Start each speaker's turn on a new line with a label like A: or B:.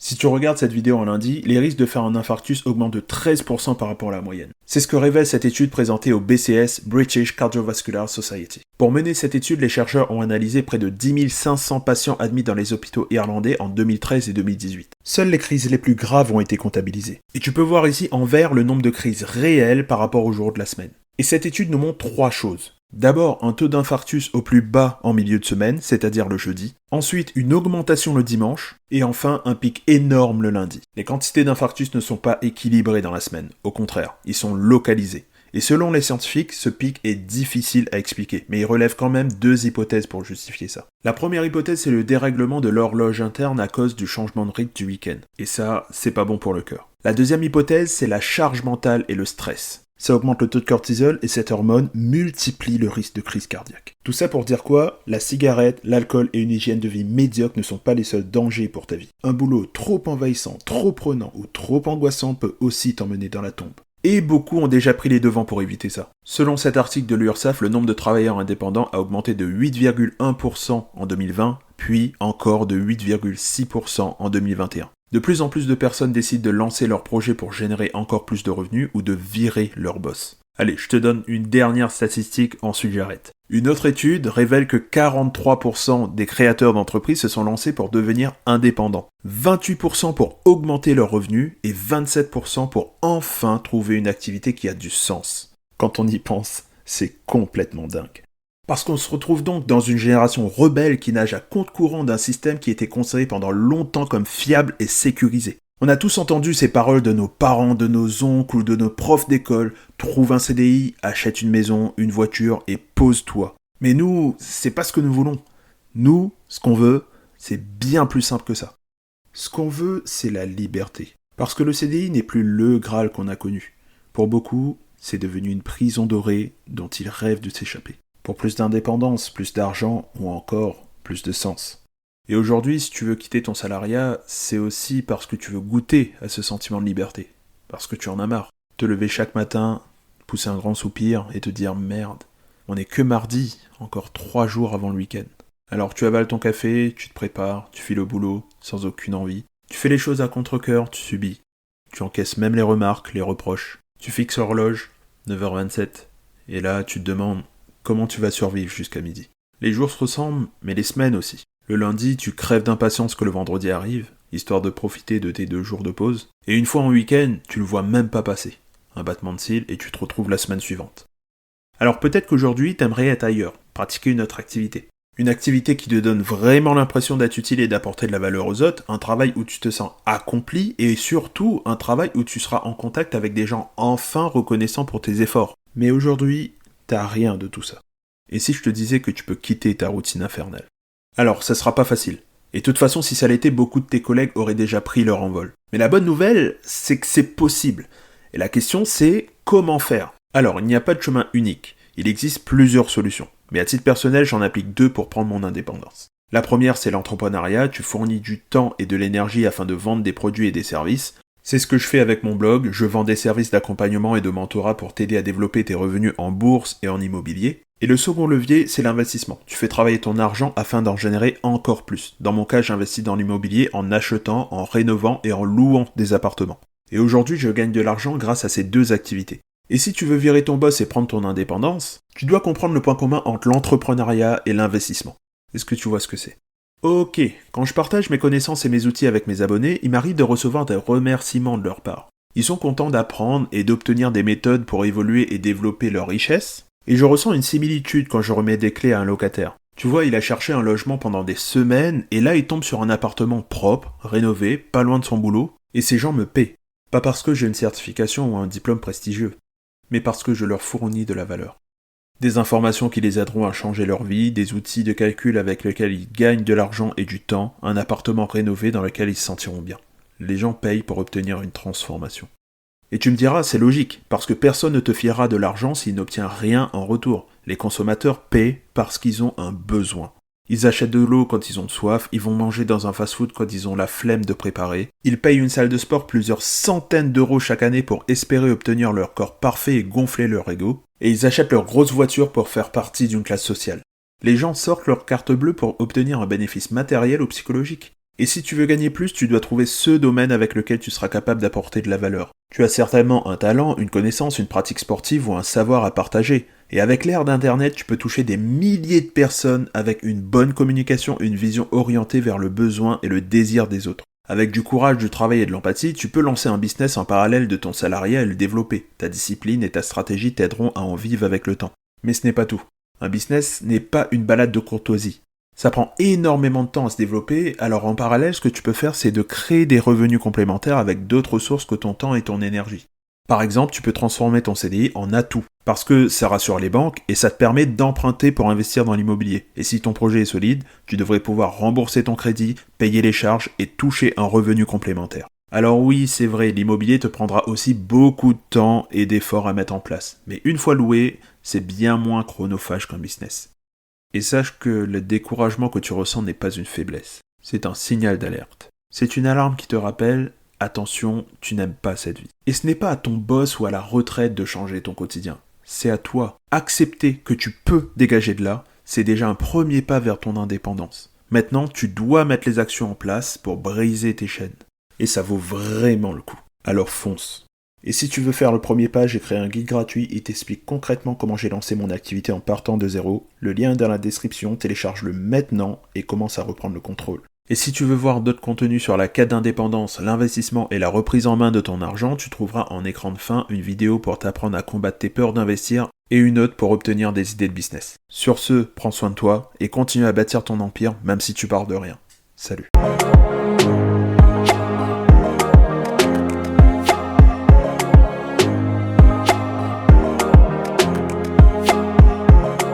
A: Si tu regardes cette vidéo en lundi, les risques de faire un infarctus augmentent de 13% par rapport à la moyenne. C'est ce que révèle cette étude présentée au BCS, British Cardiovascular Society. Pour mener cette étude, les chercheurs ont analysé près de 10 500 patients admis dans les hôpitaux irlandais en 2013 et 2018. Seules les crises les plus graves ont été comptabilisées. Et tu peux voir ici en vert le nombre de crises réelles par rapport au jour de la semaine. Et cette étude nous montre 3 choses. D'abord, un taux d'infarctus au plus bas en milieu de semaine, c'est-à-dire le jeudi. Ensuite, une augmentation le dimanche. Et enfin, un pic énorme le lundi. Les quantités d'infarctus ne sont pas équilibrées dans la semaine. Au contraire, ils sont localisés. Et selon les scientifiques, ce pic est difficile à expliquer, mais il relève quand même 2 hypothèses pour justifier ça. La première hypothèse, c'est le dérèglement de l'horloge interne à cause du changement de rythme du week-end. Et ça, c'est pas bon pour le cœur. La deuxième hypothèse, c'est la charge mentale et le stress. Ça augmente le taux de cortisol et cette hormone multiplie le risque de crise cardiaque. Tout ça pour dire quoi ? La cigarette, l'alcool et une hygiène de vie médiocre ne sont pas les seuls dangers pour ta vie. Un boulot trop envahissant, trop prenant ou trop angoissant peut aussi t'emmener dans la tombe. Et beaucoup ont déjà pris les devants pour éviter ça. Selon cet article de l'URSSAF, le nombre de travailleurs indépendants a augmenté de 8,1% en 2020, puis encore de 8,6% en 2021. De plus en plus de personnes décident de lancer leur projet pour générer encore plus de revenus ou de virer leur boss. Allez, je te donne une dernière statistique, ensuite j'arrête. Une autre étude révèle que 43% des créateurs d'entreprises se sont lancés pour devenir indépendants, 28% pour augmenter leurs revenus et 27% pour enfin trouver une activité qui a du sens. Quand on y pense, c'est complètement dingue. Parce qu'on se retrouve donc dans une génération rebelle qui nage à contre-courant d'un système qui était considéré pendant longtemps comme fiable et sécurisé. On a tous entendu ces paroles de nos parents, de nos oncles ou de nos profs d'école. Trouve un CDI, achète une maison, une voiture et pose-toi. Mais nous, c'est pas ce que nous voulons. Nous, ce qu'on veut, c'est bien plus simple que ça. Ce qu'on veut, c'est la liberté. Parce que le CDI n'est plus le Graal qu'on a connu. Pour beaucoup, c'est devenu une prison dorée dont ils rêvent de s'échapper. Pour plus d'indépendance, plus d'argent ou encore plus de sens. Et aujourd'hui, si tu veux quitter ton salariat, c'est aussi parce que tu veux goûter à ce sentiment de liberté. Parce que tu en as marre. Te lever chaque matin, pousser un grand soupir et te dire « Merde, on n'est que mardi, encore 3 jours avant le week-end. » Alors tu avales ton café, tu te prépares, tu files au boulot, sans aucune envie. Tu fais les choses à contre-cœur, tu subis. Tu encaisses même les remarques, les reproches. Tu fixes l'horloge, 9h27. Et là, tu te demandes comment tu vas survivre jusqu'à midi. Les jours se ressemblent, mais les semaines aussi. Le lundi, tu crèves d'impatience que le vendredi arrive, histoire de profiter de tes 2 jours de pause. Et une fois en week-end, tu le vois même pas passer. Un battement de cils et tu te retrouves la semaine suivante. Alors peut-être qu'aujourd'hui, t'aimerais être ailleurs, pratiquer une autre activité. Une activité qui te donne vraiment l'impression d'être utile et d'apporter de la valeur aux autres, un travail où tu te sens accompli et surtout un travail où tu seras en contact avec des gens enfin reconnaissants pour tes efforts. Mais aujourd'hui, t'as rien de tout ça. Et si je te disais que tu peux quitter ta routine infernale ? Alors, ça sera pas facile. Et de toute façon, si ça l'était, beaucoup de tes collègues auraient déjà pris leur envol. Mais la bonne nouvelle, c'est que c'est possible. Et la question, c'est comment faire ? Alors, il n'y a pas de chemin unique. Il existe plusieurs solutions. Mais à titre personnel, j'en applique 2 pour prendre mon indépendance. La première, c'est l'entrepreneuriat. Tu fournis du temps et de l'énergie afin de vendre des produits et des services. C'est ce que je fais avec mon blog. Je vends des services d'accompagnement et de mentorat pour t'aider à développer tes revenus en bourse et en immobilier. Et le second levier, c'est l'investissement. Tu fais travailler ton argent afin d'en générer encore plus. Dans mon cas, j'investis dans l'immobilier en achetant, en rénovant et en louant des appartements. Et aujourd'hui, je gagne de l'argent grâce à ces 2 activités. Et si tu veux virer ton boss et prendre ton indépendance, tu dois comprendre le point commun entre l'entrepreneuriat et l'investissement. Est-ce que tu vois ce que c'est ? Ok, quand je partage mes connaissances et mes outils avec mes abonnés, il m'arrive de recevoir des remerciements de leur part. Ils sont contents d'apprendre et d'obtenir des méthodes pour évoluer et développer leur richesse. Et je ressens une similitude quand je remets des clés à un locataire. Tu vois, il a cherché un logement pendant des semaines, et là il tombe sur un appartement propre, rénové, pas loin de son boulot, et ces gens me paient. Pas parce que j'ai une certification ou un diplôme prestigieux, mais parce que je leur fournis de la valeur. Des informations qui les aideront à changer leur vie, des outils de calcul avec lesquels ils gagnent de l'argent et du temps, un appartement rénové dans lequel ils se sentiront bien. Les gens payent pour obtenir une transformation. Et tu me diras, c'est logique, parce que personne ne te fiera de l'argent s'il n'obtient rien en retour. Les consommateurs paient parce qu'ils ont un besoin. Ils achètent de l'eau quand ils ont soif, ils vont manger dans un fast-food quand ils ont la flemme de préparer. Ils payent une salle de sport plusieurs centaines d'euros chaque année pour espérer obtenir leur corps parfait et gonfler leur ego. Et ils achètent leur grosse voiture pour faire partie d'une classe sociale. Les gens sortent leur carte bleue pour obtenir un bénéfice matériel ou psychologique. Et si tu veux gagner plus, tu dois trouver ce domaine avec lequel tu seras capable d'apporter de la valeur. Tu as certainement un talent, une connaissance, une pratique sportive ou un savoir à partager. Et avec l'ère d'Internet, tu peux toucher des milliers de personnes avec une bonne communication, une vision orientée vers le besoin et le désir des autres. Avec du courage, du travail et de l'empathie, tu peux lancer un business en parallèle de ton salariat et le développer. Ta discipline et ta stratégie t'aideront à en vivre avec le temps. Mais ce n'est pas tout. Un business n'est pas une balade de courtoisie. Ça prend énormément de temps à se développer, alors en parallèle, ce que tu peux faire, c'est de créer des revenus complémentaires avec d'autres sources que ton temps et ton énergie. Par exemple, tu peux transformer ton CDI en atout, parce que ça rassure les banques et ça te permet d'emprunter pour investir dans l'immobilier. Et si ton projet est solide, tu devrais pouvoir rembourser ton crédit, payer les charges et toucher un revenu complémentaire. Alors oui, c'est vrai, l'immobilier te prendra aussi beaucoup de temps et d'efforts à mettre en place. Mais une fois loué, c'est bien moins chronophage qu'un business. Et sache que le découragement que tu ressens n'est pas une faiblesse, c'est un signal d'alerte. C'est une alarme qui te rappelle « Attention, tu n'aimes pas cette vie ». Et ce n'est pas à ton boss ou à la retraite de changer ton quotidien, c'est à toi. Accepter que tu peux dégager de là, c'est déjà un premier pas vers ton indépendance. Maintenant, tu dois mettre les actions en place pour briser tes chaînes. Et ça vaut vraiment le coup. Alors fonce. Et si tu veux faire le premier pas, j'ai créé un guide gratuit et t'explique concrètement comment j'ai lancé mon activité en partant de zéro. Le lien est dans la description, télécharge-le maintenant et commence à reprendre le contrôle. Et si tu veux voir d'autres contenus sur la quête d'indépendance, l'investissement et la reprise en main de ton argent, tu trouveras en écran de fin une vidéo pour t'apprendre à combattre tes peurs d'investir et une autre pour obtenir des idées de business. Sur ce, prends soin de toi et continue à bâtir ton empire même si tu pars de rien. Salut.